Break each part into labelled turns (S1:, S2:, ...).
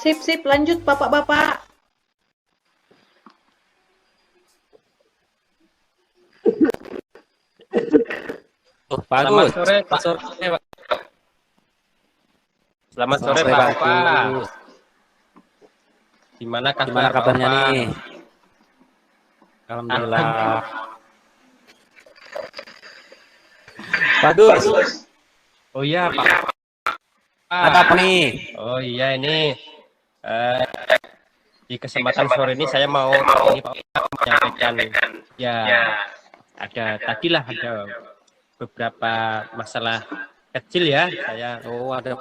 S1: Sip, lanjut Bapak-bapak.
S2: Pak
S3: Selamat
S2: Agus.
S3: sore, Pak. Selamat sore, Pak Opa. Gimana
S2: kabarnya nih? Alhamdulillah. Pak Agus.
S3: Oh iya, Pak.
S2: Ada apa nih?
S3: Oh iya, ini di kesempatan sore ini saya mau ini Pak menyampaikan ya ada beberapa masalah kecil ya saya.
S2: Oh, ada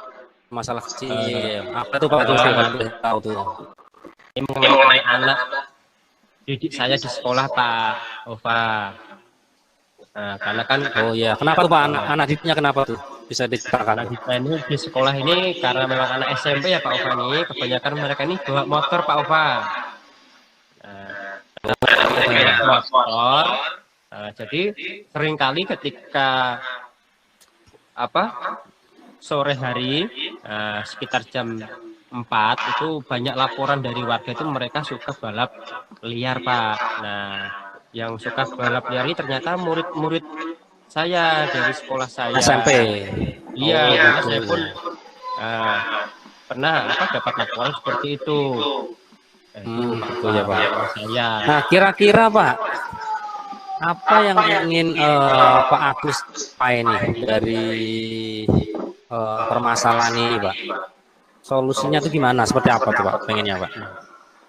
S2: masalah kecil. Apa tuh Pak Agus? Tahu tuh.
S3: Ini mengenai anak didik saya di sekolah Pak Ova. Nah, karena kan
S2: oh iya, kenapa tuh Pak anak didiknya kenapa tuh? Bisa diceritakan?
S3: Anak kita ini di sekolah ini karena memang anak SMP ya Pak Ova nih, kebanyakan mereka ini bawa motor Pak Ova. Motor. Jadi seringkali ketika sore hari sekitar jam 4 itu banyak laporan dari warga itu mereka suka balap liar Pak. Nah, yang suka balap liar ini ternyata murid-murid saya dari sekolah saya
S2: SMP.
S3: Iya, karena saya pun pernah dapat laporan seperti itu.
S2: Itu ya Pak.
S3: Saya.
S2: Nah, kira-kira Pak, apa yang ingin Pak Agus ini dari permasalahan ini Pak? Solusinya itu gimana? Seperti apa tuh Pak pengennya Pak?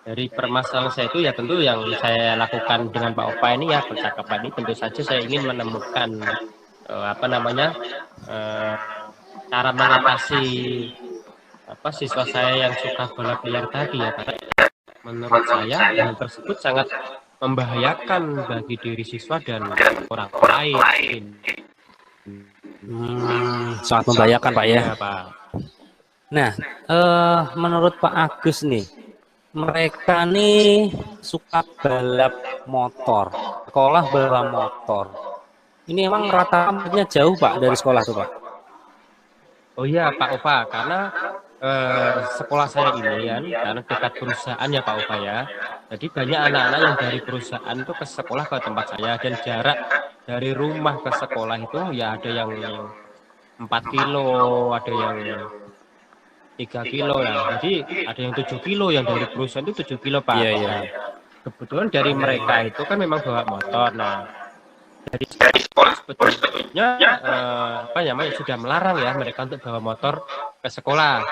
S3: Dari permasalahan saya itu ya tentu yang saya lakukan dengan Pak Opa ini ya percakapan ini tentu saja saya ingin menemukan cara mengatasi siswa saya yang suka balap liar tadi ya karena menurut saya hal tersebut sangat membahayakan bagi diri siswa dan orang lain.
S2: Sangat membahayakan Pak ya.
S3: Ya Pak.
S2: Nah, menurut Pak Agus nih, mereka nih suka balap motor, sekolah bawa motor. Ini emang rata-ratanya jauh Pak dari sekolah tuh Pak?
S3: Oh iya Pak Opa, karena sekolah saya ini kan karena dekat perusahaan ya Pak Opa ya. Jadi banyak anak-anak yang dari perusahaan itu ke sekolah ke tempat saya dan jarak dari rumah ke sekolah itu ya ada yang 4 kilo, ada yang 3 kilo ya. Jadi ada yang 7 kilo yang dari perusahaan itu 7 kilo Pak.
S2: Iya.
S3: Kebetulan dari mereka itu kan memang bawa motor. Nah, dari sekolah sebetulnya sudah melarang ya mereka untuk bawa motor ke sekolah.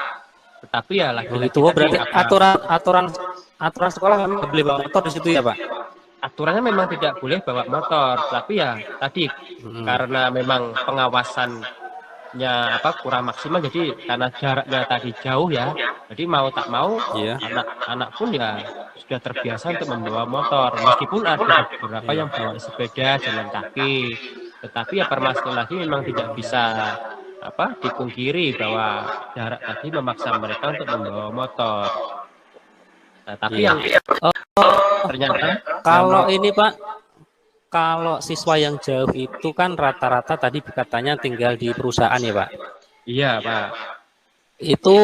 S3: Tetapi ya lagi-lagi
S2: itu berarti aturan sekolah memang boleh bawa motor di situ ya Pak?
S3: Aturannya memang tidak boleh bawa motor, tapi ya tadi karena memang pengawasannya kurang maksimal, jadi karena jaraknya tadi jauh ya, jadi mau tak mau anak-anak pun ya sudah terbiasa untuk membawa motor, meskipun ada beberapa yang bawa sepeda jalan kaki, tetapi ya permasalahan lagi memang tidak bisa dipungkiri bahwa jarak tadi memaksa mereka untuk membawa motor. Nah, tapi yang ternyata
S2: kalau ini Pak, kalau siswa yang jauh itu kan rata-rata tadi katanya tinggal di perusahaan ya Pak?
S3: Iya Pak.
S2: Itu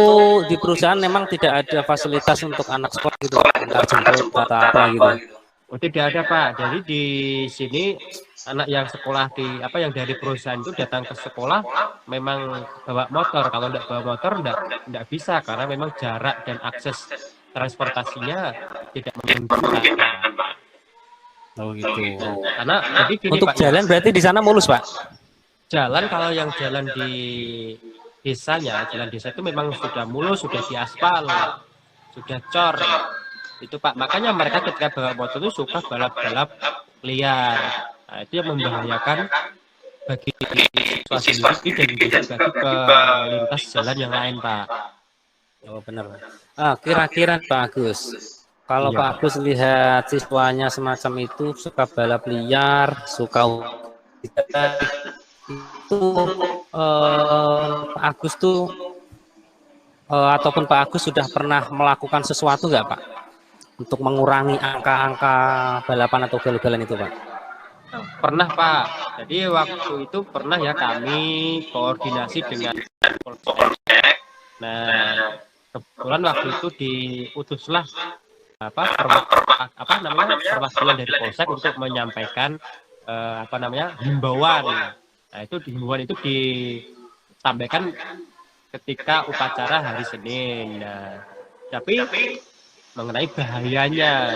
S2: di perusahaan memang tidak ada fasilitas untuk anak sekolah gitu, antar jemput atau apa gitu?
S3: Oh tidak ada Pak. Jadi di sini anak yang sekolah yang dari perusahaan itu datang ke sekolah memang bawa motor. Kalau tidak bawa motor tidak bisa karena memang jarak dan akses transportasinya tidak memungkinkan.
S2: Oh gitu.
S3: Karena jadi gini,
S2: untuk
S3: Pak,
S2: jalan berarti di sana mulus Pak?
S3: Jalan kalau yang jalan di desanya, jalan desa itu memang sudah mulus, sudah diaspal, sudah cor. itu Pak. Makanya mereka ketika bawa motor itu suka balap-balap liar. Nah, itu yang membahayakan bagi siswa sendiri dan juga bagi pelintas jalan yang lain Pak.
S2: Oh benar. Kira-kira Pak Agus, kalau
S3: Iya
S2: Pak
S3: Pak.
S2: Agus lihat siswanya semacam itu suka balap liar, suka itu Pak Agus tuh ataupun Pak Agus sudah pernah melakukan sesuatu nggak Pak untuk mengurangi angka-angka balapan atau ugal-ugalan itu Pak?
S3: Pernah Pak. Jadi waktu itu pernah ya kami koordinasi dengan Polsek. Nah, kebetulan waktu itu diutuslah perwakilan dari Polsek untuk menyampaikan himbauan. Nah, itu himbauan itu disampaikan ketika upacara hari Senin. Nah, tapi mengenai bahayanya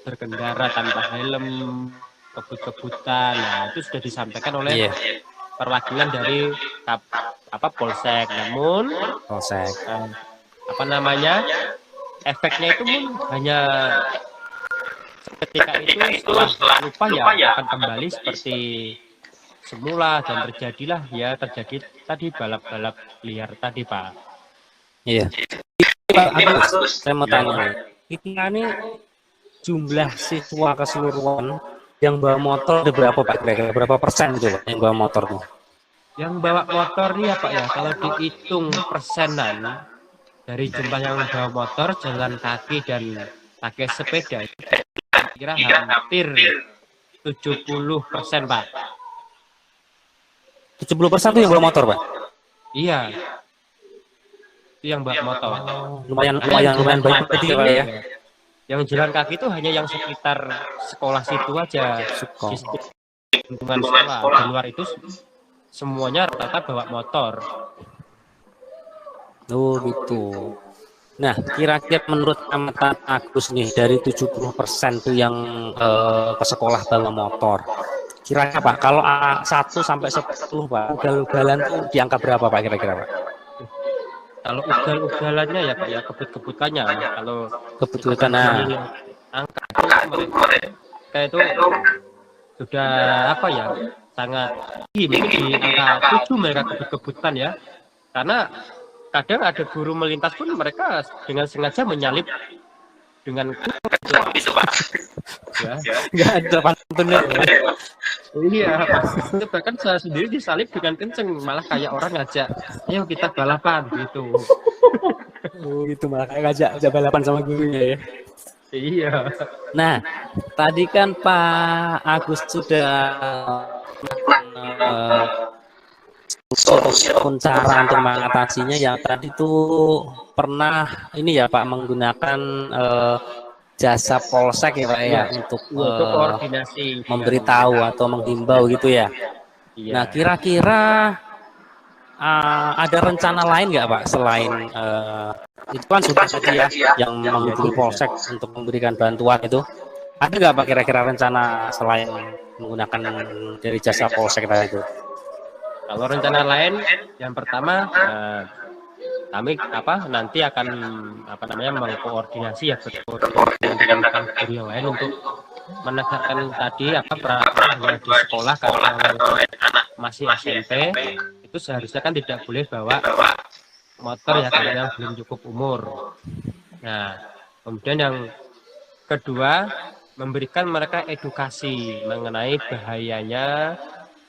S3: berkendara tanpa helm, kebut-kebutan. Nah, itu sudah disampaikan oleh perwakilan dari Polsek. Namun
S2: Polsek.
S3: efeknya itu hanya ketika itu setelah lupa ya akan kembali seperti semula dan terjadi tadi balap-balap liar tadi Pak.
S2: Iya. Pak Agus, saya mau tanya ini jumlah siswa keseluruhan yang bawa motor ada berapa Pak? Kira-kira berapa persen itu Pak yang bawa motor tuh?
S3: Yang bawa motor nih ya Pak ya, kalau dihitung persenan dari jumlah yang bawa motor, jalan kaki dan pakai sepeda, kira hampir 70% Pak.
S2: 70% itu yang bawa motor Pak?
S3: Iya, itu yang bawa motor.
S2: Lumayan baik tadi ya Pak ya.
S3: Yang jalan kaki itu hanya yang sekitar sekolah situ aja, lingkungan sekolah. Di luar itu semuanya rata-rata bawa motor.
S2: Oh gitu. Nah, kira-kira menurut amatan Agus nih dari 70% tuh yang ke sekolah bawa motor. Kira-kira Pak, kalau 1 sampai 10 Pak, ugal-ugalan tuh di angka berapa Pak kira-kira Pak?
S3: Kalau ugal-ugalannya ya Pak ya, kebut-kebutannya. Kalau
S2: kebetulan
S3: angka itu sudah sangat tinggi, mungkin di angka 7 mereka kebut-kebutan ya. Karena kadang ada guru melintas pun mereka dengan sengaja menyalip dengan itu Pak. Ya.
S2: Nggak ada pantunnya.
S3: Iya, itu bahkan saya sendiri disalip dengan kenceng, malah kayak orang ngajak, ayo kita balapan gitu.
S2: Gitu malah kayak ngajak balapan sama gurunya ya.
S3: Iya.
S2: Nah, tadi kan Pak Agus sudah cara untuk mengatasinya yang tadi tuh pernah ini ya Pak menggunakan jasa Polsek ya Pak ya untuk
S3: koordinasi,
S2: memberitahu atau menghimbau gitu ya. Iya. Nah kira-kira ada rencana lain nggak Pak selain itu kan sudah tadi ya yang menghubungi Polsek untuk memberikan bantuan itu, ada nggak Pak kira-kira rencana selain menggunakan dari jasa Polsek tadi itu?
S3: Kalau rencana lain, yang pertama kami nanti akan mengkoordinasi ya dengan guru yang lain untuk menegakkan tadi peraturan di sekolah kalau anak masih SMP itu seharusnya kan tidak boleh bawa motor ya karena yang belum cukup umur. Nah, kemudian yang kedua memberikan mereka edukasi mengenai bahayanya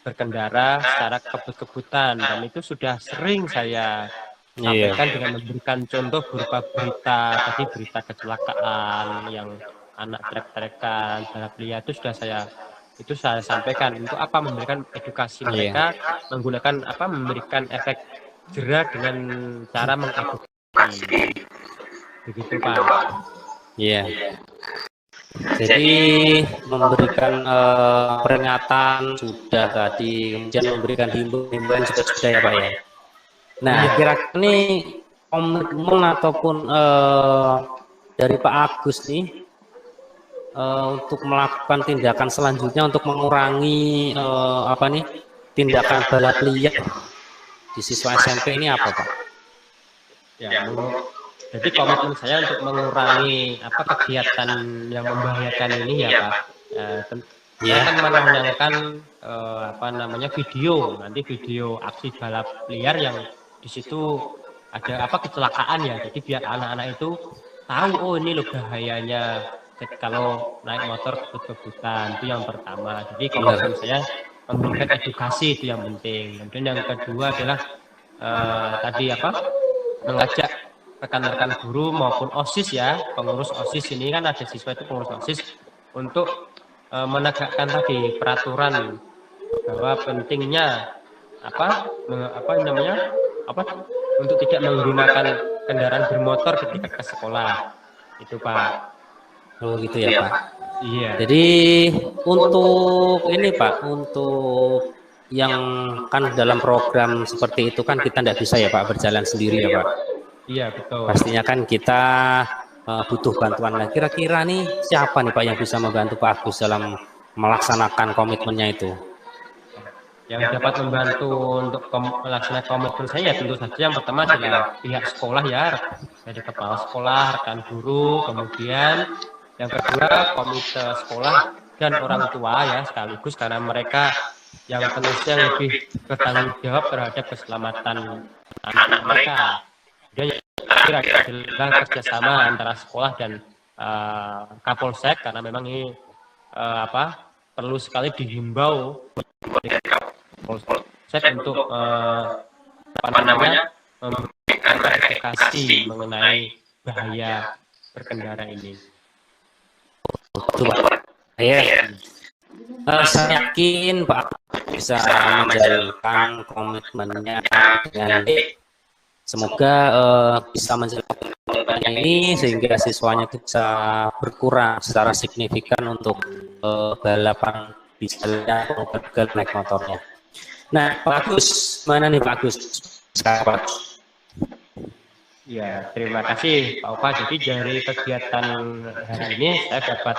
S3: berkendara secara kebut-kebutan, dan itu sudah sering saya sampaikan dengan memberikan contoh berupa berita kecelakaan yang anak trek-trekan balap liar itu sudah saya sampaikan untuk memberikan edukasi mereka menggunakan memberikan efek jera dengan cara mengedukasi begitu Pak. Iya.
S2: Jadi memberikan peringatan sudah tadi, kemudian memberikan himbauan juga sudah ya Pak ya. Nah kira-kira ini komitmen ataupun dari Pak Agus nih untuk melakukan tindakan selanjutnya untuk mengurangi tindakan balap liar di siswa SMP ini apa Pak?
S3: Ya, Jadi komitmen saya untuk mengurangi kegiatan yang membahayakan ini ya Pak. Saya akan menayangkan video, nanti video aksi balap liar yang di situ ada kecelakaan ya. Jadi biar anak-anak itu tahu, oh ini loh bahayanya kalau naik motor kebut-kebutan, itu yang pertama. Jadi komitmen saya memberikan edukasi, itu yang penting. Kemudian yang kedua adalah mengajak rekan-rekan guru maupun OSIS ya, pengurus OSIS ini kan ada siswa itu pengurus OSIS untuk menegakkan tadi peraturan bahwa pentingnya untuk tidak menggunakan kendaraan bermotor ketika ke sekolah. Itu Pak.
S2: Oh gitu ya Pak.
S3: Iya.
S2: Jadi untuk ini Pak, untuk yang kan dalam program seperti itu kan kita tidak bisa ya Pak berjalan sendiri ya Pak.
S3: Iya betul.
S2: Pastinya kan kita butuh bantuan. Nah kira-kira nih siapa nih Pak yang bisa membantu Pak Agus dalam melaksanakan komitmennya itu?
S3: Yang dapat membantu untuk melaksanakan komitmen saya ya tentu saja yang pertama adalah pihak sekolah ya, dari kepala sekolah, rekan guru, kemudian yang kedua komite sekolah dan orang tua ya sekaligus, karena mereka yang tentunya lebih bertanggung jawab terhadap keselamatan anak mereka. Dan yang terakhir adalah kerjasama antara sekolah dan Kapolsek, karena memang ini perlu sekali dihimbau Polsek untuk memberikan edukasi mengenai bahaya berkendara ini.
S2: Betul Pak. Ya. Saya yakin Pak bisa menjalankan komitmennya dengan baik. Semoga bisa menjalankan ini sehingga siswanya itu bisa berkurang secara signifikan untuk balapan di jalan gagal naik motornya. Nah, Pak Agus, mana nih Pak Agus? Sekarang.
S3: Ya, terima kasih Pak Opa. Jadi dari kegiatan hari ini saya dapat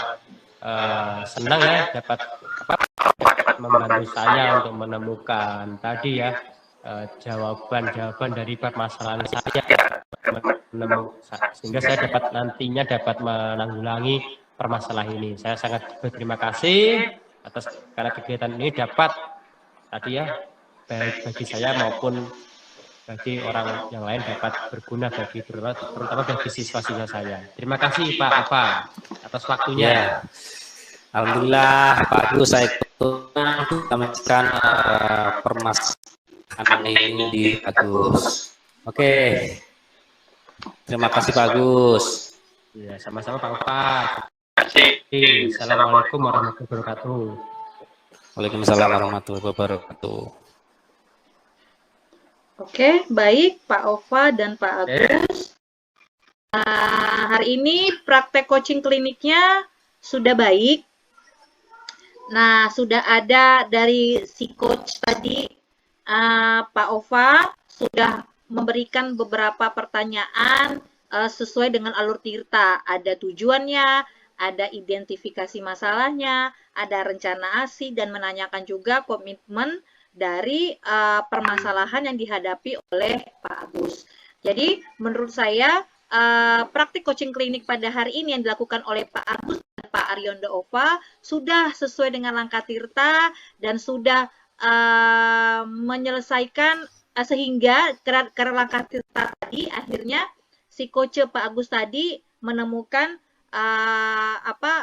S3: senang ya, dapat membantu saya untuk menemukan tadi ya jawaban-jawaban dari permasalahan saya, sehingga saya nantinya dapat menanggulangi permasalahan ini. Saya sangat berterima kasih atas karena kegiatan ini dapat tadi ya, baik bagi saya maupun bagi orang yang lain dapat berguna terutama bagi siswa-siswa saya. Terima kasih Pak Opa atas waktunya.
S2: Ya. Alhamdulillah Pak Agus, saya kita menjelaskan permasalahan ini di Agus. Oke. Terima kasih Pak Agus.
S3: Ya, sama-sama Pak Opa. Assalamualaikum warahmatullahi wabarakatuh.
S2: Waalaikumsalam warahmatullahi wabarakatuh.
S1: Oke, baik Pak Ova dan Pak Agus. Hari ini praktek coaching kliniknya sudah baik. Nah, sudah ada dari si coach tadi, Pak Ova sudah memberikan beberapa pertanyaan sesuai dengan alur tirta. Ada tujuannya, ada identifikasi masalahnya, ada rencana aksi, dan menanyakan juga komitmen dari permasalahan yang dihadapi oleh Pak Agus. Jadi, menurut saya, praktik coaching klinik pada hari ini yang dilakukan oleh Pak Agus dan Pak Aryondo Ova sudah sesuai dengan langkah tirta dan sudah menyelesaikan sehingga karena langkah tirta tadi akhirnya si coach Pak Agus tadi menemukan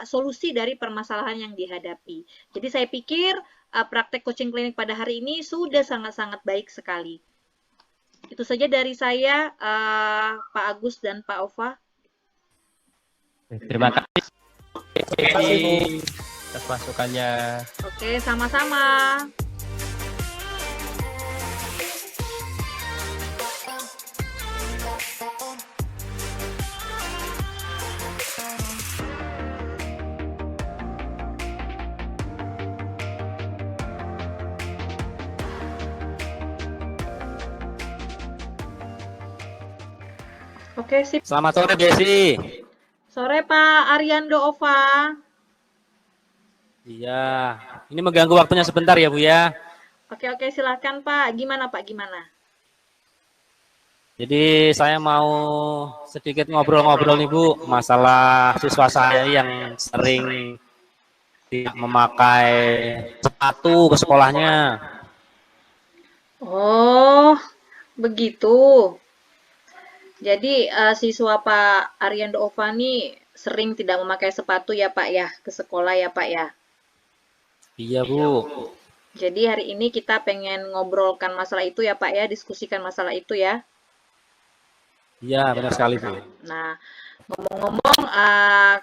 S1: solusi dari permasalahan yang dihadapi. Jadi saya pikir praktek coaching klinik pada hari ini sudah sangat-sangat baik sekali. Itu saja dari saya, Pak Agus dan Pak Ova.
S3: Terima kasih atas masukannya.
S1: Oke, sama-sama. Oke, sip.
S2: Selamat sore Desi.
S1: Sore Pak Aryondo Ova.
S2: Iya, ini mengganggu waktunya sebentar ya Bu ya.
S1: Oke, silakan Pak. Gimana Pak, gimana?
S2: Jadi saya mau sedikit ngobrol-ngobrol nih Bu, masalah siswa saya yang sering tidak memakai sepatu ke sekolahnya.
S1: Oh, begitu. Jadi siswa Pak Ariando Ovani sering tidak memakai sepatu ya Pak ya ke sekolah ya Pak ya.
S2: Iya Bu.
S1: Jadi hari ini kita pengen ngobrolkan masalah itu ya Pak ya, diskusikan masalah itu ya.
S2: Iya benar sekali Bu.
S1: Nah, ngomong-ngomong,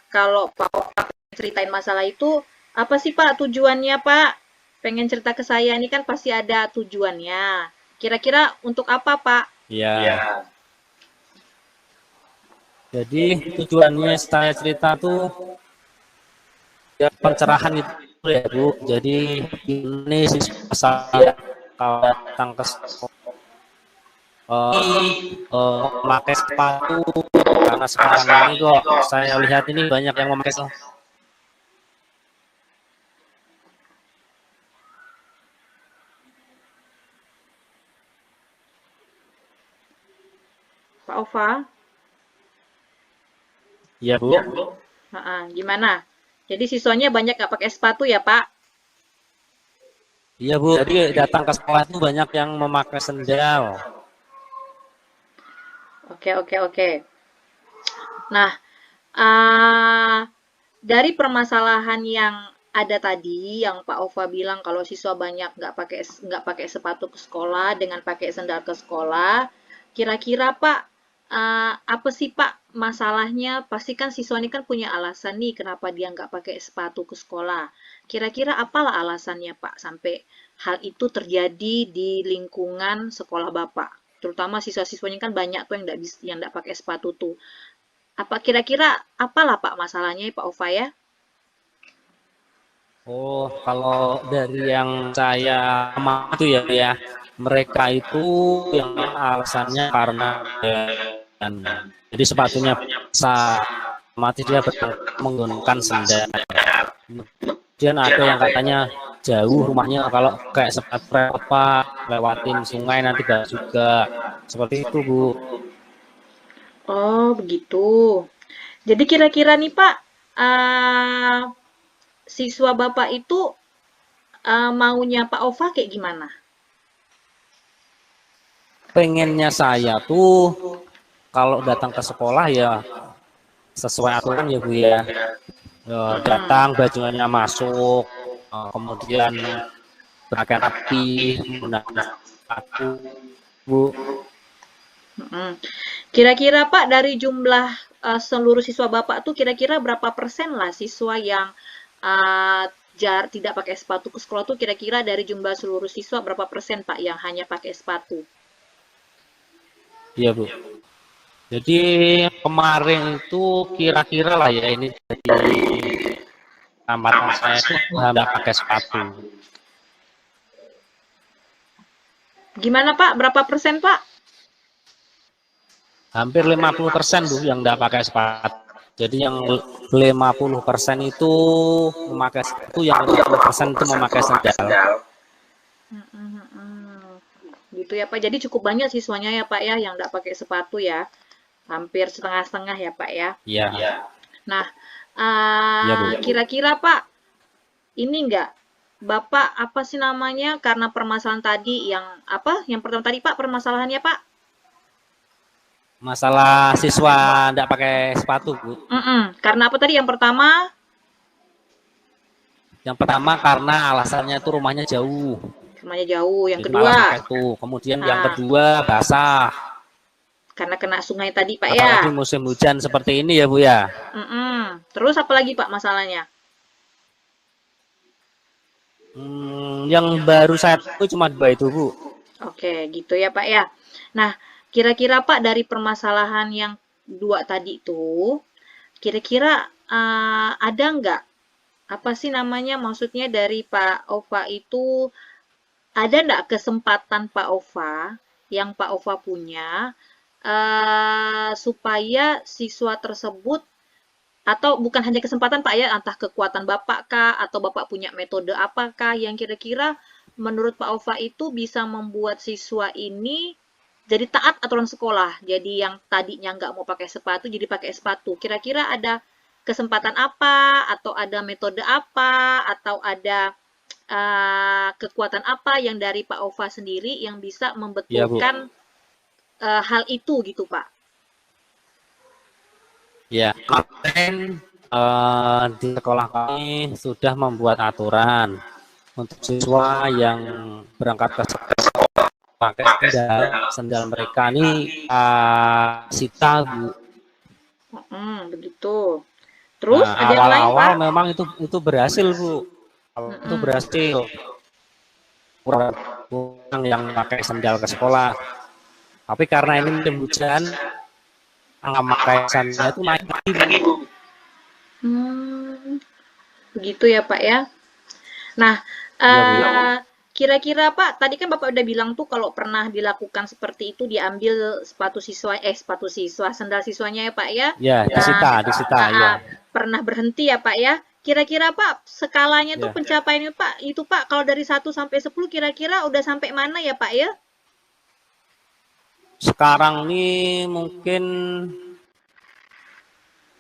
S1: kalau Pak Oka ceritain masalah itu, apa sih Pak tujuannya Pak? Pengen cerita ke saya, ini kan pasti ada tujuannya. Kira-kira untuk apa Pak?
S2: Iya. Jadi tujuannya saya cerita tuh ya pencerahan itu ya Bu. Jadi ini siswa saya kalau datang ke sekolah memakai sepatu karena sekarang ini kok saya lihat ini banyak yang memakai sepatu.
S1: Pak Ova?
S2: Iya Bu.
S1: Gimana? Jadi siswanya banyak nggak pakai sepatu ya Pak?
S2: Iya Bu. Jadi datang ke sekolah itu banyak yang memakai sendal.
S1: Oke. Nah, uh, dari permasalahan yang ada tadi, yang Pak Ova bilang kalau siswa banyak nggak pakai sepatu ke sekolah dengan pakai sendal ke sekolah, kira-kira Pak, apa sih Pak masalahnya? Pasti kan siswa ini kan punya alasan nih kenapa dia nggak pakai sepatu ke sekolah. Kira-kira apalah alasannya Pak sampai hal itu terjadi di lingkungan sekolah Bapak? Terutama siswa-siswanya kan banyak tuh yang nggak pakai sepatu tuh. Apa kira-kira apalah Pak masalahnya Pak Ova ya?
S2: Oh, kalau dari yang saya amati ya, mereka itu yang alasannya karena dan jadi sepatunya besar, mati dia menggunakan sendal. Kemudian ada yang katanya jauh rumahnya kalau kayak sepatu apa lewatin sungai nanti gak juga seperti itu Bu.
S1: Oh, begitu. Jadi kira-kira nih Pak, uh, siswa Bapak itu maunya Pak Ova kayak gimana?
S2: Pengennya saya tuh kalau datang ke sekolah ya sesuai aturan ya Bu ya. Datang bajunya masuk, kemudian berpakaian rapi, menggunakan sepatu Bu.
S1: Kira-kira Pak dari jumlah seluruh siswa Bapak tuh kira-kira berapa persen lah siswa yang uh, tidak pakai sepatu ke sekolah tuh kira-kira dari jumlah seluruh siswa berapa persen Pak yang hanya pakai sepatu?
S2: Iya Bu. Jadi kemarin itu kira-kira lah ya ini jadi amatan saya itu nggak pakai sepatu.
S1: Gimana Pak? Berapa persen Pak?
S2: Hampir 50% Bu yang nggak pakai sepatu. Jadi yang 50% itu memakai sepatu, yang 50% itu memakai sandal.
S1: Gitu ya Pak. Jadi cukup banyak siswanya ya Pak ya yang nggak pakai sepatu ya. Hampir setengah-setengah ya Pak ya.
S2: Iya.
S1: Nah,
S2: Iya Bu.
S1: kira-kira Pak, ini enggak Bapak apa sih namanya karena permasalahan tadi yang apa? Yang pertama tadi Pak permasalahannya Pak?
S2: Masalah siswa tidak pakai sepatu Bu.
S1: Karena apa tadi yang pertama?
S2: Yang pertama karena alasannya itu rumahnya jauh.
S1: Rumahnya jauh. Yang
S2: Jadi
S1: kedua?
S2: itu. Kemudian yang kedua basah.
S1: Karena kena sungai tadi Pak
S2: Apalagi
S1: ya.
S2: Apalagi musim hujan seperti ini ya Bu ya.
S1: Terus apa lagi Pak masalahnya?
S2: Yang baru saya tahu cuma 2 itu Bu.
S1: Oke, gitu ya Pak ya. Nah, kira-kira Pak dari permasalahan yang 2 tadi itu, kira-kira ada nggak apa sih namanya maksudnya dari Pak Ova itu ada nggak kesempatan Pak Ova yang Pak Ova punya supaya siswa tersebut atau bukan hanya kesempatan Pak ya, entah kekuatan Bapak kah atau Bapak punya metode apakah yang kira-kira menurut Pak Ova itu bisa membuat siswa ini jadi taat aturan sekolah. Jadi yang tadinya nggak mau pakai sepatu, jadi pakai sepatu. Kira-kira ada kesempatan apa, atau ada metode apa, atau ada kekuatan apa yang dari Pak Ova sendiri yang bisa
S2: Iya, Bu.
S1: membetulkan hal itu gitu, Pak?
S2: Ya, kemarin di sekolah kami sudah membuat aturan untuk siswa yang berangkat ke sekolah pakai sendal mereka ini sita, Bu.
S1: Begitu. Terus
S2: Nah,
S1: ada yang lain,
S2: awal-awal
S1: Pak?
S2: memang itu berhasil, Bu. Itu berhasil. Kurang yang pakai sendal ke sekolah. Tapi karena ini musim hujan, angka pakai sandalnya itu naik lagi, Bu.
S1: Begitu ya, Pak ya. Nah,
S2: Iya, Bu.
S1: kira-kira Pak, tadi kan Bapak udah bilang tuh kalau pernah dilakukan seperti itu diambil sepatu siswa, sendal siswanya ya Pak ya.
S2: Ya, disita, ya.
S1: Pernah berhenti ya Pak ya. Kira-kira Pak, skalanya tuh pencapaiannya Pak, itu Pak kalau dari 1 sampai 10 kira-kira udah sampai mana ya Pak ya?
S2: Sekarang ini mungkin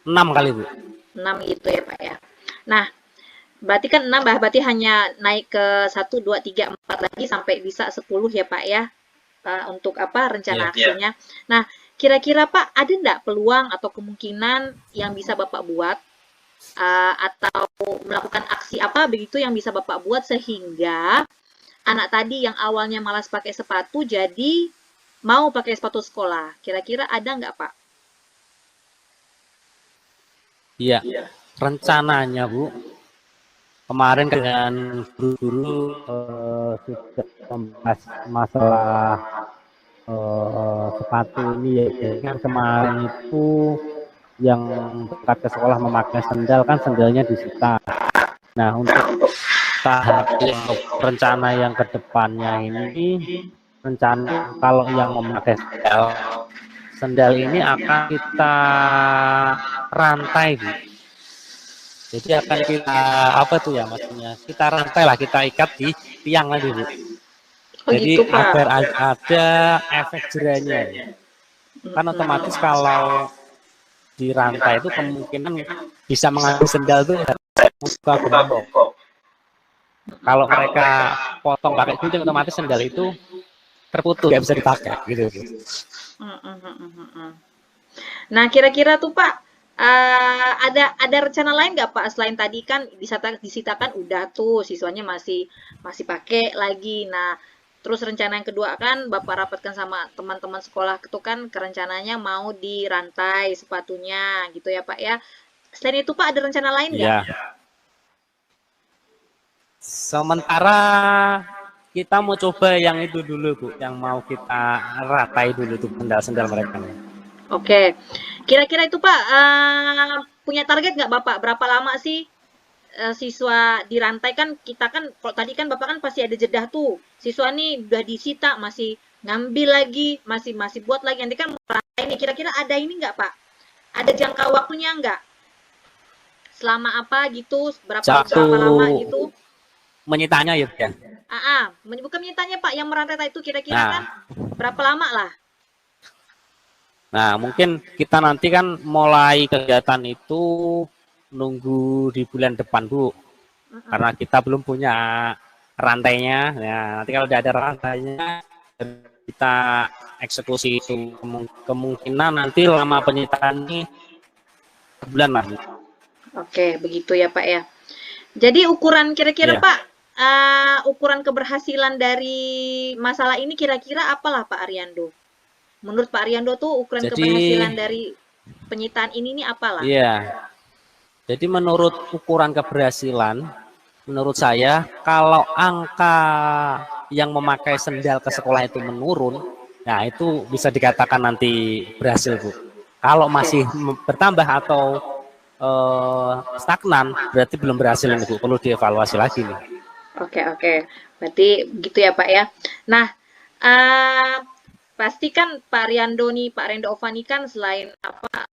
S2: 6 kali, Bu.
S1: 6 gitu ya Pak ya. Nah, berarti kan 6, berarti hanya naik ke 1, 2, 3, 4 lagi sampai bisa 10 ya Pak ya, untuk apa rencana aksinya. Nah, kira-kira Pak ada enggak peluang atau kemungkinan yang bisa Bapak buat atau melakukan aksi apa begitu yang bisa Bapak buat sehingga anak tadi yang awalnya malas pakai sepatu jadi mau pakai sepatu sekolah. Kira-kira ada enggak Pak?
S2: Iya, rencananya Bu, kemarin dengan guru-guru sudah membahas masalah sepatu ini ya. Jadi kan kemarin itu yang berangkat ke sekolah memakai sendal kan sendalnya disita. Nah, untuk tahap rencana yang kedepannya ini, rencana kalau yang memakai sendal ini akan kita rantai, Bu. Jadi akan kita apa tuh ya maksudnya? Kita rantai lah, kita ikat di tiang lagi, Bu. Jadi
S1: gitu, Pak.
S2: agar ada efek jerahnya. Kan otomatis kalau di rantai itu kemungkinan bisa mengambil sendal itu muka gembok. Kalau mereka potong pakai gunting otomatis sendal itu terputus, nggak bisa dipakai gitu.
S1: Nah, kira-kira tuh Pak, ada rencana lain nggak Pak selain tadi kan disitakan udah tuh siswanya masih pakai lagi. Nah, terus rencana yang kedua kan Bapak rapatkan sama teman-teman sekolah itu kan rencananya mau dirantai sepatunya gitu ya Pak ya. Selain itu Pak ada rencana lain nggak?
S2: Ya. Sementara kita mau coba yang itu dulu, Bu, yang mau kita ratai dulu tuh sendal-sendal mereka.
S1: Oke, kira-kira itu Pak punya target nggak Bapak? Berapa lama sih siswa dirantai kan kita kan kalau tadi kan Bapak kan pasti ada jeda tuh. Siswa nih udah disita masih ngambil lagi, masih buat lagi. Nanti kan rantai ini kira-kira ada ini nggak Pak? Ada jangka waktunya nggak? Selama apa gitu? Berapa lama gitu?
S2: Menyitanya ya.
S1: Bukan menyitanya Pak, yang merantai itu kira-kira kan berapa lama lah?
S2: Nah, mungkin kita nanti kan mulai kegiatan itu nunggu di bulan depan, Bu. Karena kita belum punya rantainya. Ya, nanti kalau udah ada rantainya, kita eksekusi itu. Kemungkinan nanti lama penyitaan ini sebulan lah.
S1: Oke, begitu ya Pak ya. Jadi ukuran kira-kira Pak, ukuran keberhasilan dari masalah ini kira-kira apalah Pak Ariando? Menurut Pak Ariando tuh ukuran keberhasilan dari penyitaan ini nih apalah?
S2: Iya. Jadi menurut ukuran keberhasilan, menurut saya kalau angka yang memakai sendal ke sekolah itu menurun, nah itu bisa dikatakan nanti berhasil, Bu. Kalau masih bertambah atau stagnan, berarti belum berhasil ini, Bu. Perlu dievaluasi lagi nih.
S1: Oke. Berarti begitu ya Pak ya. Nah, pasti kan Pak Ariando nih, Pak Rendo Ovani kan selain apa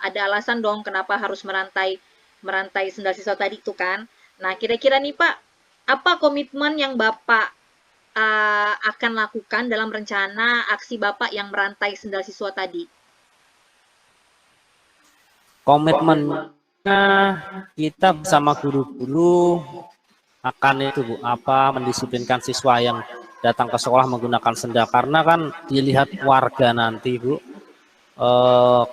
S1: ada alasan dong kenapa harus merantai sendal siswa tadi itu kan. Nah, kira-kira nih Pak, apa komitmen yang Bapak akan lakukan dalam rencana aksi Bapak yang merantai sendal siswa tadi?
S2: Komitmennya kita bersama guru-guru akan itu Bu, mendisiplinkan siswa yang datang ke sekolah menggunakan sendal, karena kan dilihat warga nanti Bu,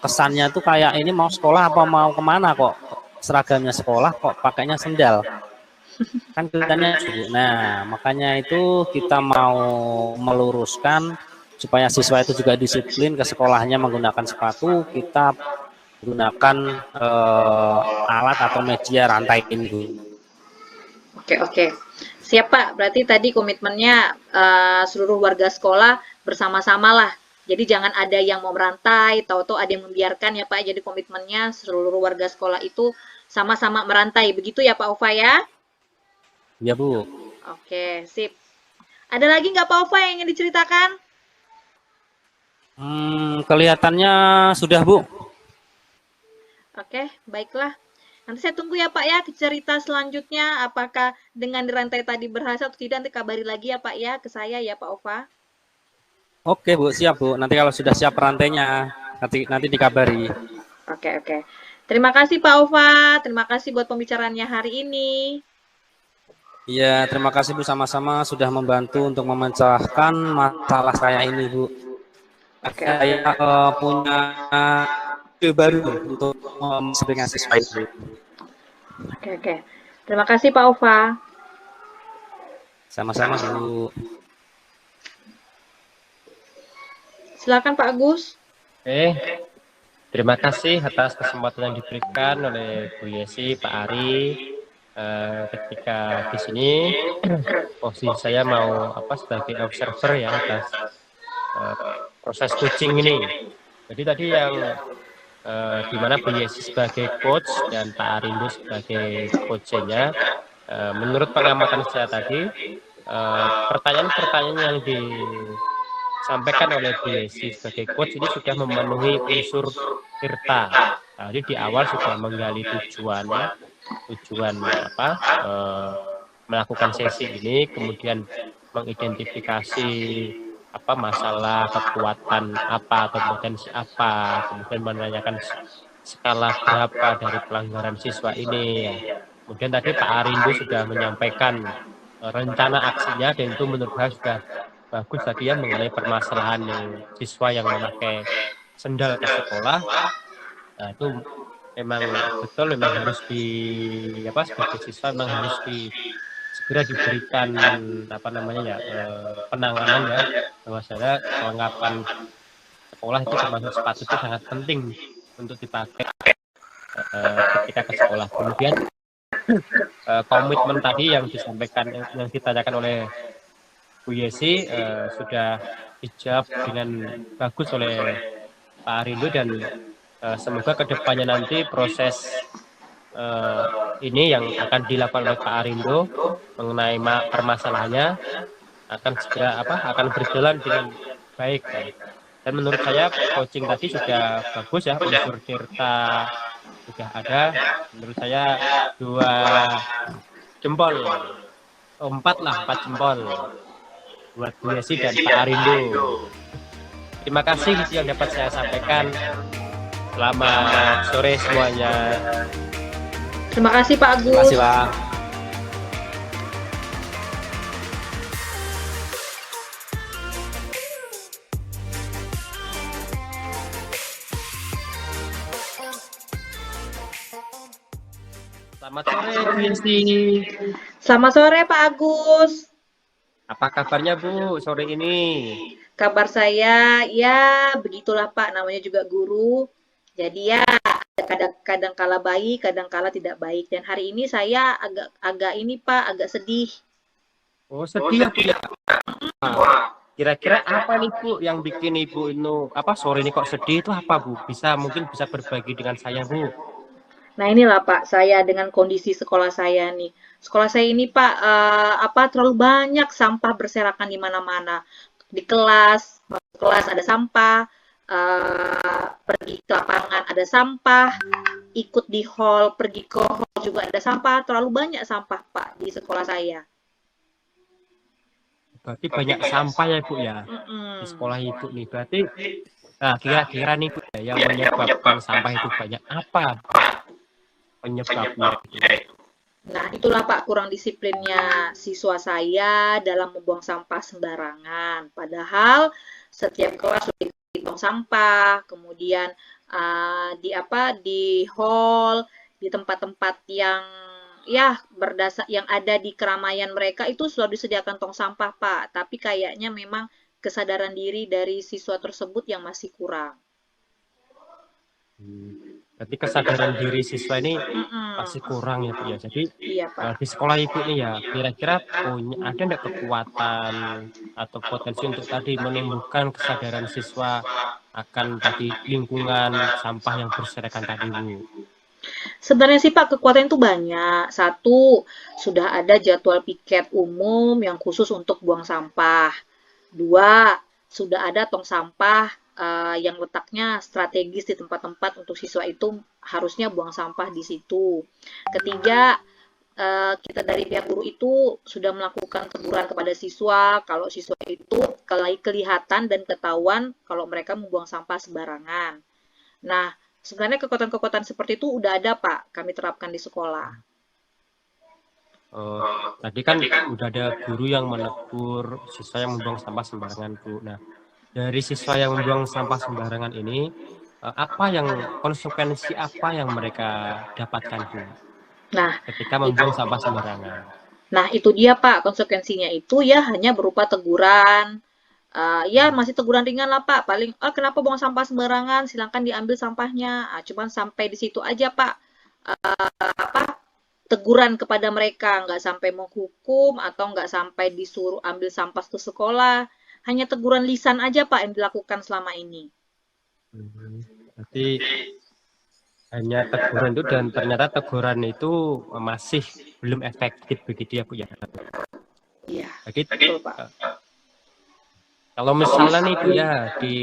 S2: kesannya tuh kayak ini mau sekolah apa mau kemana kok seragamnya sekolah kok pakainya sendal, kan kelihatannya Bu. Nah makanya itu kita mau meluruskan supaya siswa itu juga disiplin ke sekolahnya menggunakan sepatu, kita gunakan alat atau media rantai ini Bu.
S1: Oke. Siap Pak, berarti tadi komitmennya seluruh warga sekolah bersama-sama lah. Jadi jangan ada yang mau merantai, tahu-tahu ada yang membiarkan ya Pak. Jadi komitmennya seluruh warga sekolah itu sama-sama merantai. Begitu ya Pak Ova ya?
S2: Ya Bu.
S1: Oke, sip. Ada lagi nggak Pak Ova yang ingin diceritakan?
S2: Kelihatannya sudah Bu.
S1: Oke, baiklah. Nanti saya tunggu ya Pak ya cerita selanjutnya, apakah dengan dirantai tadi berhasil atau tidak, nanti kabari lagi ya Pak ya ke saya ya Pak Ova.
S2: Oke Bu, siap Bu. Nanti kalau sudah siap rantainya, nanti dikabari.
S1: Oke. Terima kasih Pak Ova, terima kasih buat pembicaraannya hari ini.
S2: Iya, terima kasih Bu, sama-sama sudah membantu untuk memecahkan masalah saya ini Bu. Saya punya ide baru untuk mendisiplinkan siswa itu.
S1: Oke. Terima kasih Pak Ova.
S2: Sama-sama Bu.
S1: Silakan Pak Agus.
S3: Terima kasih atas kesempatan yang diberikan oleh Bu Yesi, Pak Ari. Ketika di sini posisi saya mau sebagai observer ya atas proses coaching ini. Jadi tadi yang di mana Bu Yesi sebagai coach dan Pak Arindo sebagai coachnya, menurut pengamatan saya tadi pertanyaan-pertanyaan yang disampaikan oleh Bu Yesi sebagai coach ini sudah memenuhi unsur tirta. Jadi di awal sudah menggali tujuan melakukan sesi ini, kemudian mengidentifikasi masalah, kekuatan apa atau potensi apa, kemudian menanyakan skala berapa dari pelanggaran siswa ini ya. Kemudian tadi Pak Arindo sudah menyampaikan rencana aksinya, dan itu menurut saya sudah bagus tadi ya mengenai permasalahan siswa yang memakai sendal ke sekolah. Nah itu memang betul, memang harus sebagai siswa memang harus segera diberikan penanganan ya, bahwasanya kelengkapan sekolah itu termasuk sepatu itu sangat penting untuk dipakai ketika ke sekolah. Kemudian komitmen tadi yang disampaikan, yang ditanyakan oleh Bu Yesi sudah dijawab dengan bagus oleh Pak Arindo, dan semoga kedepannya nanti proses ini yang akan dilakukan oleh Pak Arindo mengenai permasalahannya akan segera akan berjalan dengan baik. Dan menurut saya coaching tadi sudah bagus ya, unsur tirta sudah ada. Menurut saya 2 jempol, 4 jempol buat Bu Yesi dan Pak Arindo. Terima kasih yang dapat saya sampaikan. Selamat sore semuanya.
S1: Terima kasih Pak Agus.
S2: Terima kasih Pak.
S3: Selamat sore Bu Yesi.
S1: Selamat sore Pak Agus.
S3: Apa kabarnya Bu sore ini?
S1: Kabar saya ya begitulah Pak, namanya juga guru. Jadi ya kadang kala baik, kadang kala tidak baik. Dan hari ini saya agak ini Pak, agak sedih.
S3: Oh sedih ya. Kira-kira apa nih Bu yang bikin Ibu itu sore ini kok sedih itu apa Bu? Mungkin bisa berbagi dengan saya Bu.
S1: Nah inilah Pak, saya dengan kondisi sekolah saya nih. Sekolah saya ini Pak, terlalu banyak sampah berserakan di mana-mana. Di kelas, masuk kelas ada sampah, pergi ke lapangan ada sampah, ikut di hall, pergi ke hall juga ada sampah. Terlalu banyak sampah Pak di sekolah saya.
S3: berarti banyak sampah ya Bu ya di
S1: Mm-mm.
S3: sekolah Ibu nih. Berarti kira-kira nih Bu ya, yang menyebabkan sampah itu banyak apa penyebabnya itu?
S1: Nah, itulah Pak kurang disiplinnya siswa saya dalam membuang sampah sembarangan. Padahal setiap kelas sudah diberi tong sampah, kemudian di hall, di tempat-tempat yang ya yang ada di keramaian mereka itu sudah disediakan tong sampah Pak. Tapi kayaknya memang kesadaran diri dari siswa tersebut yang masih kurang.
S3: Berarti kesadaran diri siswa ini
S1: Mm-mm.
S3: masih kurang ya Bu ya. Jadi
S1: Iya Pak.
S3: di sekolah Ibu nih ya, kira-kira ada nggak kekuatan atau potensi untuk tadi menumbuhkan kesadaran siswa akan tadi lingkungan sampah yang berserakan tadi Bu?
S1: Sebenarnya sih Pak, kekuatan itu banyak. Satu, sudah ada jadwal piket umum yang khusus untuk buang sampah. Dua, sudah ada tong sampah yang letaknya strategis di tempat-tempat untuk siswa itu harusnya buang sampah di situ. Ketiga, kita dari pihak guru itu sudah melakukan teguran kepada siswa kalau siswa itu kelihatan dan ketahuan kalau mereka membuang sampah sembarangan. Nah, sebenarnya kekuatan-kekuatan seperti itu udah ada, Pak, kami terapkan di sekolah.
S3: Tadi kan udah ada guru yang menegur siswa yang membuang sampah sembarangan Bu. Nah, dari siswa yang membuang sampah sembarangan ini, konsekuensi apa yang mereka dapatkan Bu
S1: Nah,
S3: ketika membuang sampah sembarangan?
S1: Nah, itu dia, Pak, konsekuensinya itu ya hanya berupa teguran. Ya masih teguran ringan lah Pak, paling kenapa buang sampah sembarangan, silahkan diambil sampahnya. Cuman sampai di situ aja Pak, teguran kepada mereka, nggak sampai menghukum atau nggak sampai disuruh ambil sampah ke sekolah, hanya teguran lisan aja Pak yang dilakukan selama ini.
S3: Berarti hanya teguran itu dan ternyata teguran itu masih belum efektif begitu ya Bu ya?
S1: Iya,
S3: Begitu
S1: betul Pak.
S3: Kalau misalnya nih Bu ya di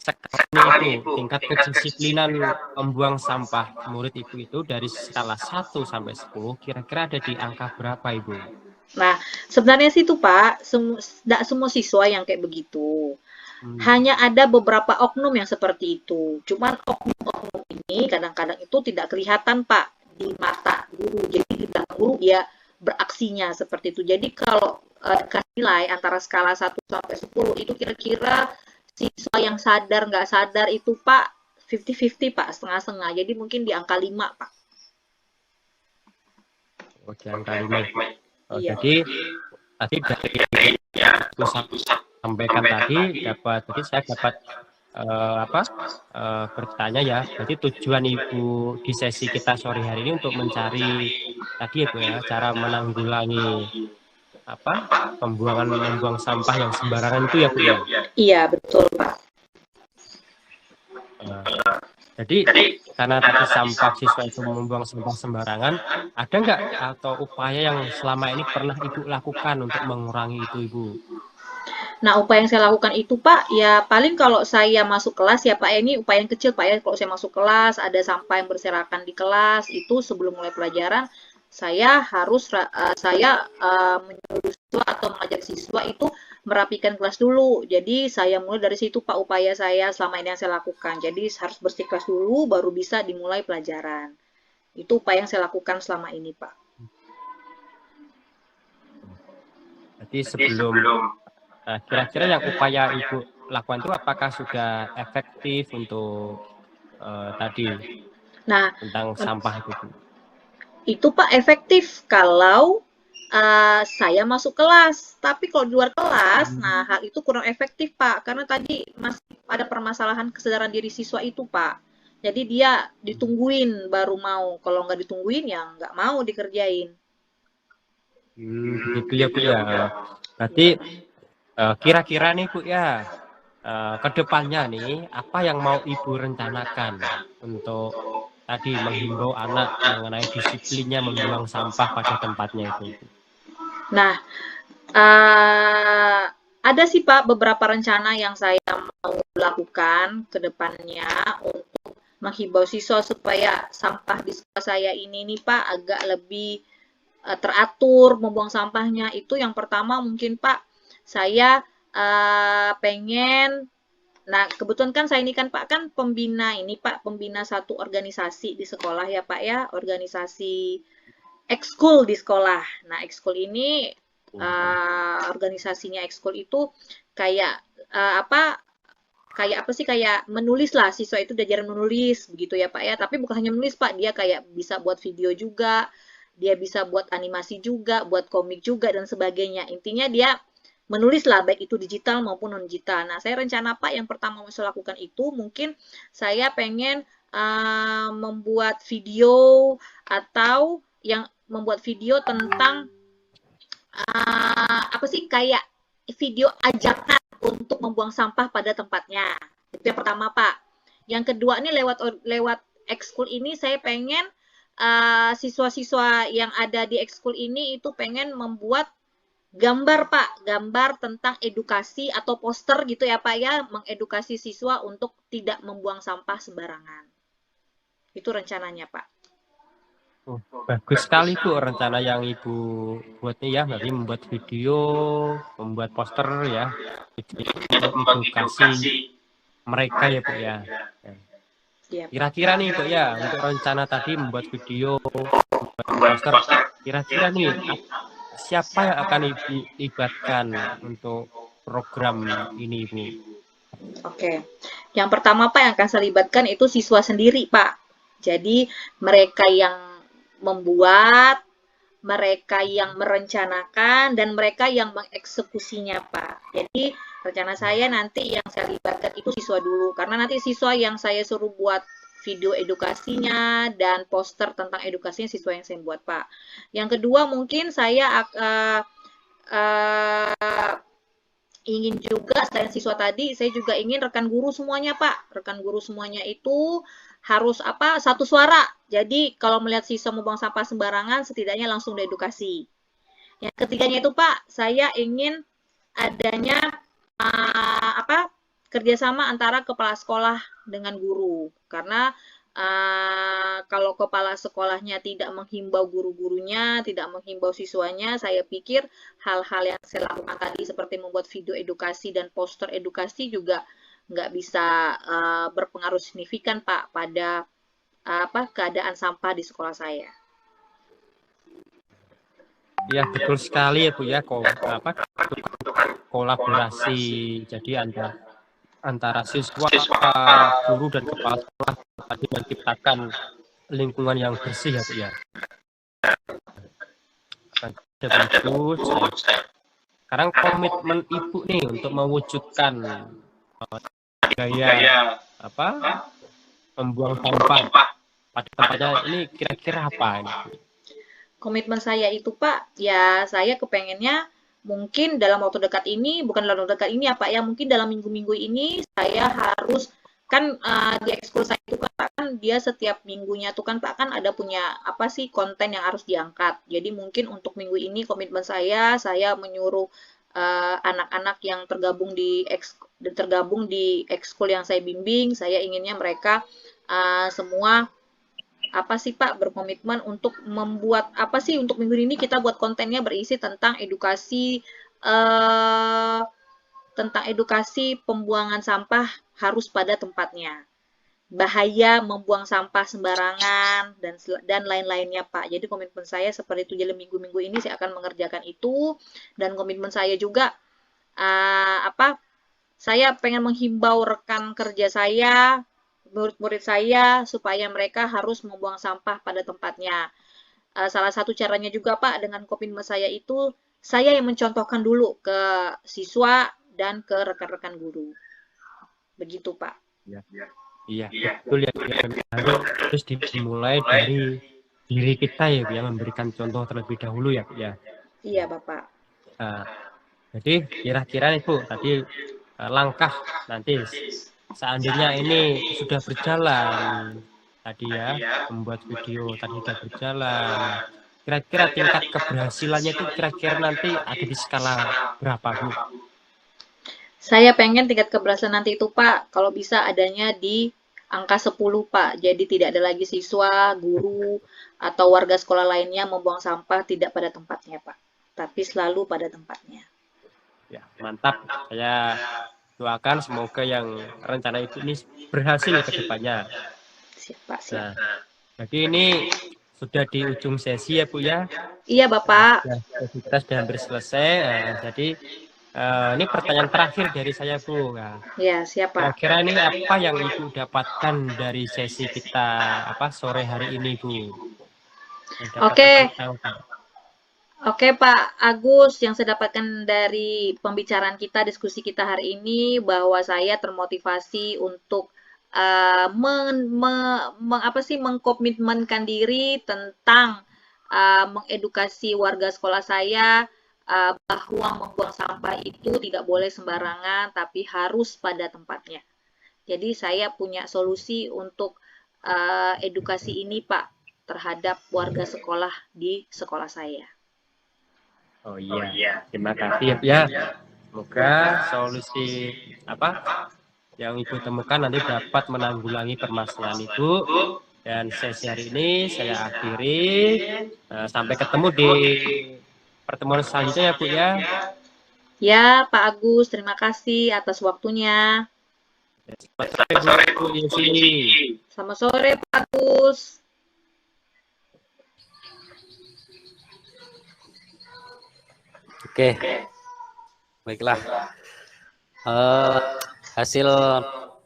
S3: sekarang itu tingkat kedisiplinan membuang sampah murid Ibu itu dari skala 1 sampai 10 kira-kira ada di angka berapa Ibu?
S1: Nah, sebenarnya sih tuh Pak, tidak semua siswa yang kayak begitu. Hanya ada beberapa oknum yang seperti itu. Cuman oknum-oknum ini kadang-kadang itu tidak kelihatan Pak di mata guru. Jadi di belakang guru dia beraksinya seperti itu. Jadi kalau dikasih nilai antara skala 1 sampai 10 itu kira-kira siswa yang sadar nggak sadar itu Pak 50-50 Pak, setengah-setengah. Jadi mungkin di angka 5 Pak.
S3: Oh, di angka 5.
S1: Iya.
S3: Jadi tadi dari aku sampaikan tadi saya dapat bertanya ya. Berarti tujuan Ibu di sesi kita sore hari ini untuk mencari tadi ya Bu ya, cara menanggulangi membuang sampah yang sembarangan itu ya Bu ya.
S1: Iya, betul Pak.
S3: Jadi karena tadi sampah siswa itu membuang sampah sembarangan, ada nggak atau upaya yang selama ini pernah Ibu lakukan untuk mengurangi itu Ibu?
S1: Nah, upaya yang saya lakukan itu Pak, ya paling kalau saya masuk kelas ya Pak, ini upaya yang kecil Pak ya, kalau saya masuk kelas, ada sampah yang berserakan di kelas, itu sebelum mulai pelajaran, saya harus menyuruh siswa atau mengajak siswa itu merapikan kelas dulu. Jadi saya mulai dari situ Pak upaya saya selama ini yang saya lakukan. Jadi harus bersih kelas dulu baru bisa dimulai pelajaran. Itu upaya yang saya lakukan selama ini Pak.
S3: Jadi sebelum kira-kira yang upaya Ibu lakukan itu apakah sudah efektif untuk tadi tentang sampah itu?
S1: Itu Pak efektif kalau saya masuk kelas. Tapi kalau di luar kelas, nah hal itu kurang efektif Pak. Karena tadi masih ada permasalahan kesadaran diri siswa itu Pak. Jadi dia ditungguin baru mau. Kalau nggak ditungguin ya nggak mau dikerjain.
S3: Begitu ya Bu ya. Berarti kira-kira nih Bu ya, kedepannya nih apa yang mau Ibu rencanakan untuk tadi menghimbau anak mengenai disiplinnya membuang sampah pada tempatnya itu?
S1: Nah, ada sih Pak beberapa rencana yang saya mau lakukan ke depannya untuk menghimbau siswa supaya sampah di sekolah saya ini nih Pak agak lebih teratur membuang sampahnya. Itu yang pertama mungkin Pak saya pengen, nah kebetulan kan saya ini kan Pak kan pembina ini Pak, pembina satu organisasi di sekolah ya Pak ya, organisasi ekskul di sekolah. Nah ekskul ini organisasinya ekskul itu kayak kayak apa sih, kayak menulis lah, siswa itu diajarin menulis begitu ya Pak ya, tapi bukan hanya menulis Pak, dia kayak bisa buat video juga, dia bisa buat animasi juga, buat komik juga dan sebagainya. Intinya dia menulis lah, baik itu digital maupun non digital. Nah saya rencana Pak yang pertama mau saya lakukan itu mungkin saya pengen membuat video, atau yang membuat video tentang apa sih, kayak video ajakan untuk membuang sampah pada tempatnya. Itu yang pertama Pak. Yang kedua nih lewat ekskul ini saya pengen siswa-siswa yang ada di ekskul ini itu pengen membuat gambar Pak, gambar tentang edukasi atau poster gitu ya Pak ya, mengedukasi siswa untuk tidak membuang sampah sembarangan. Itu rencananya Pak.
S3: Oh, bagus sekali Bu rencana yang Ibu buat nih ya, berarti membuat video, membuat poster ya, edukasi mereka ya Bu ya. Kira-kira nih Bu ya, untuk rencana tadi membuat video, membuat poster, kira-kira nih siapa yang akan dilibatkan untuk program ini Bu?
S1: Oke, yang pertama Pak yang akan saya libatkan itu siswa sendiri Pak. Jadi mereka yang membuat, mereka yang merencanakan, dan mereka yang mengeksekusinya Pak. Jadi rencana saya nanti yang saya libatkan itu siswa dulu, karena nanti siswa yang saya suruh buat video edukasinya dan poster tentang edukasinya siswa yang saya buat Pak. Yang kedua mungkin saya ingin juga selain siswa tadi, saya juga ingin rekan guru semuanya Pak. Rekan guru semuanya itu harus satu suara. Jadi kalau melihat siswa membuang sampah sembarangan, setidaknya langsung diedukasi. Yang ketiganya itu Pak, saya ingin adanya kerjasama antara kepala sekolah dengan guru. Karena kalau kepala sekolahnya tidak menghimbau guru-gurunya, tidak menghimbau siswanya, saya pikir hal-hal yang saya lakukan tadi seperti membuat video edukasi dan poster edukasi juga nggak bisa berpengaruh signifikan Pak pada keadaan sampah di sekolah saya.
S3: Ya betul sekali ya Bu ya, kolaborasi jadi antara siswa, guru dan kepala sekolah tadi menciptakan lingkungan yang bersih ya Bu ya. Bagus. Sekarang komitmen Ibu nih untuk mewujudkan gaya membuang sampah pada tempatnya ini kira-kira apa ini?
S1: Komitmen saya itu Pak, ya saya kepengennya mungkin dalam waktu dekat ini, bukan dalam waktu dekat ini ya Pak ya, mungkin dalam minggu-minggu ini saya harus kan di ekskul saya itu kan dia setiap minggunya tuh kan Pak kan ada punya konten yang harus diangkat. Jadi mungkin untuk minggu ini komitmen saya menyuruh anak-anak yang tergabung di ekskul yang saya bimbing, saya inginnya mereka semua Pak berkomitmen untuk membuat untuk minggu ini kita buat kontennya berisi tentang edukasi pembuangan sampah harus pada tempatnya, bahaya membuang sampah sembarangan dan lain-lainnya Pak. Jadi komitmen saya seperti itu. Jadi minggu-minggu ini saya akan mengerjakan itu, dan komitmen saya juga saya pengen menghimbau rekan kerja saya, murid-murid saya, supaya mereka harus membuang sampah pada tempatnya. Salah satu caranya juga Pak dengan komitmen saya itu, saya yang mencontohkan dulu ke siswa dan ke rekan-rekan guru. Begitu Pak.
S3: Iya, betul ya. Terus dimulai dari diri kita ya, yang memberikan contoh terlebih dahulu ya.
S1: Iya Bapak.
S3: Jadi kira-kira nih Bu, tadi langkah nanti seandainya ini sudah berjalan tadi ya, membuat video tadi sudah berjalan, kira-kira tingkat keberhasilannya itu kira-kira nanti ada di skala berapa Bu?
S1: Saya pengen tingkat keberhasilan nanti itu Pak, kalau bisa adanya di angka 10 Pak. Jadi tidak ada lagi siswa, guru, atau warga sekolah lainnya membuang sampah tidak pada tempatnya Pak, tapi selalu pada tempatnya.
S3: Ya, mantap. Saya doakan semoga yang rencana itu ini berhasil ke depannya.
S1: Siap, siap.
S3: Nah, jadi ini sudah di ujung sesi ya Bu ya.
S1: Iya Bapak.
S3: Kita sudah hampir selesai. Jadi ini pertanyaan terakhir dari saya Bu. Nah,
S1: Ya, siapa?
S3: kira-kira ini apa yang Ibu dapatkan dari sesi kita sore hari ini Bu?
S1: Oke. Oke Pak Agus, yang saya dapatkan dari pembicaraan kita, diskusi kita hari ini, bahwa saya termotivasi untuk mengkomitmenkan diri tentang mengedukasi warga sekolah saya bahwa membuang sampah itu tidak boleh sembarangan, tapi harus pada tempatnya. Jadi saya punya solusi untuk edukasi ini Pak, terhadap warga sekolah di sekolah saya.
S3: Oh iya, terima kasih ya. Semoga solusi yang Ibu temukan nanti dapat menanggulangi permasalahan Ibu. Dan sesi hari ini saya akhiri. Sampai ketemu di pertemuan selanjutnya ya Bu ya.
S1: Ya Pak Agus, terima kasih atas waktunya.
S3: Selamat sore Bu Yesi.
S1: Selamat sore Pak Agus.
S2: Oke, baiklah. Hasil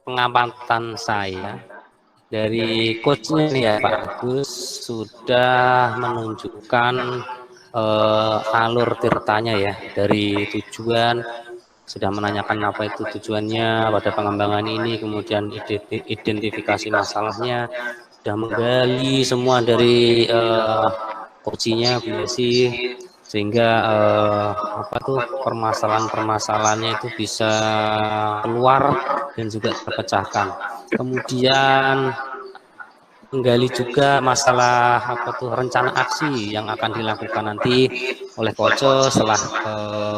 S2: pengamatan saya dari coachnya nih ya Pak Agus sudah menunjukkan alur tirtanya ya, dari tujuan, sudah menanyakan apa itu tujuannya pada pengembangan ini, kemudian identifikasi masalahnya, sudah menggali semua dari coachnya Bu Yesi, sehingga permasalahan-permasalahannya itu bisa keluar dan juga terpecahkan. Kemudian menggali juga masalah rencana aksi yang akan dilakukan nanti oleh coach setelah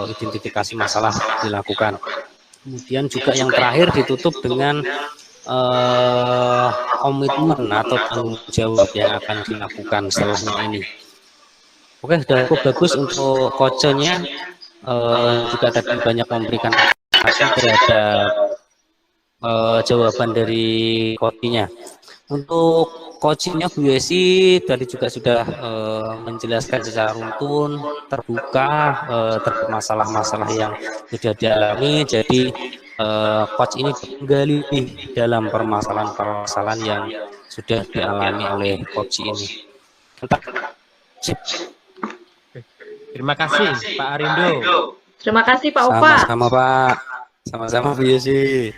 S2: identifikasi masalah dilakukan. Kemudian juga yang terakhir ditutup dengan komitmen atau tanggung jawab yang akan dilakukan setelahnya ini. Oke, sudah cukup bagus untuk coachnya. Juga tadi banyak memberikan informasi terhadap jawaban dari coachnya. Untuk coachnya Bu Yesi tadi juga sudah menjelaskan secara runtun, terbuka, terhadap masalah-masalah yang sudah dialami. Jadi coach ini menggali dalam permasalahan-permasalahan yang sudah dialami oleh coach ini.
S3: Terima kasih Pak Arindo.
S1: Terima kasih Pak Opa.
S2: Sama-sama Pak. Sama-sama Bu Yesi.